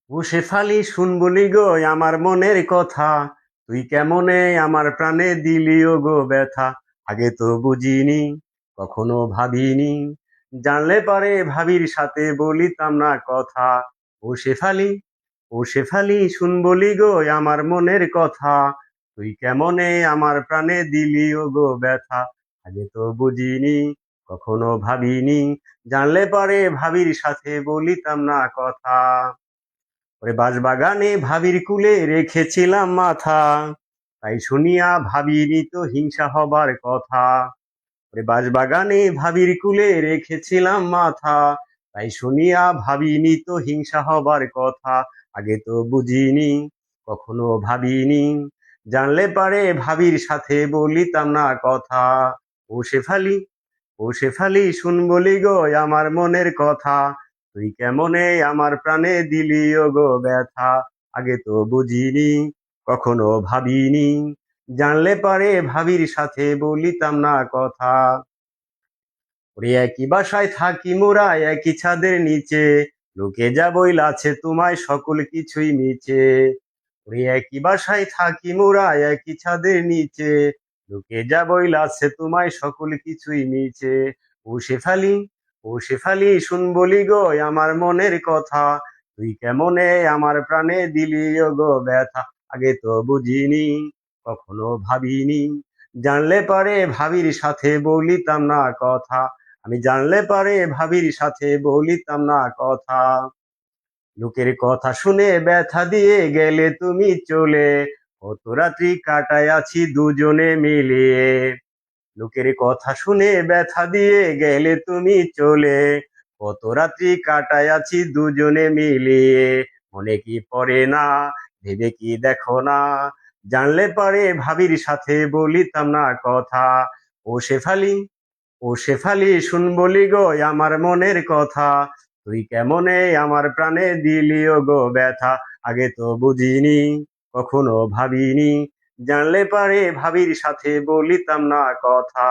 ও শেফালি শুন বলি গো আমার মনের কথা, তুই কেমনে আমার প্রাণে দিলি ও গো ব্যথা। আগে তো বুঝিনি, কখনো ভাবিনি, জানলে পারে ভাবির সাথে বলিতাম না কথা। ও শেফালি, ও শেফালি শুন বলি গো আমার মনের কথা, তুই কেমনে আমার প্রাণে দিলি ও গো ব্যথা। আগে তো বুঝিনি, কখনো ভাবিনি, জানলে পারে ভাবির সাথে বলিতাম না কথা। ওরে বাঁশবাগানে ভাবির কুলে রেখেছিলাম মাথা, তাই শুনিয়া ভাবিনি তো হিংসা হবার কথা। ওরে বাঁশবাগানে ভাবির কুলে রেখেছিলাম মাথা, তাই শুনিয়া ভাবিনি তো হিংসা হবার কথা। আগে তো বুঝিনি, কখনো ভাবিনি, জানলে পারে ভাবির সাথে বলিতাম না কথা। ও শেফালি, ও শেফালি শুন বলি গো আমার মনের কথা, তুই কেমনে আমার প্রাণে দিলি ও গো ব্যথা। আগে তো বুঝিনি, কখনো ভাবিনি, জানলে পারে ভাবির সাথে বলিতাম না কথা। ওরে একই বাসায় থাকি মোরা একই ছাদের নিচে, লোকে যা বইলাছে তোমায় সকল কিছুই মিছে। ওরে একই বাসায় থাকি মোরা একই ছাদের নিচে, লোকে যা বইলাছে তোমায় সকল কিছুই মিছে। ও শেফালি, ও শেফালি শুন বলি গো আমার মনের কথা, তুই কেমনে আমার প্রাণে দিলি ও গো ব্যথা। আগে তো বুঝিনি, কখনো ভাবিনি, জানলে পারে ভাবির সাথে বলিতাম না কথা। আমি জানলে পারে ভাবির সাথে বলিতাম না কথা। লোকের কথা শুনে ব্যথা দিয়ে গেলে তুমি চলে, কত রাত্রি কাটায় আছি দুজনে মিলিয়ে। লোকের কথা শুনে ব্যথা দিয়ে গেলে তুমি চলে, কত রাত্রি কাটায় আছি দুজনে মিলিয়ে। মনে কি পড়ে না, ভেবে কি দেখো না, জানলে পারে ভাবির সাথে বলিতাম না কথা। ও শেফালি, ও শেফালি শুন বলি গো আমার মনের কথা, তুই কেমনে আমার প্রাণে দিলি ও গো ব্যথা। আগে তো বুঝিনি, কখনো ভাবিনি, জানলে পারে ভাবির সাথে বলিতাম না কথা।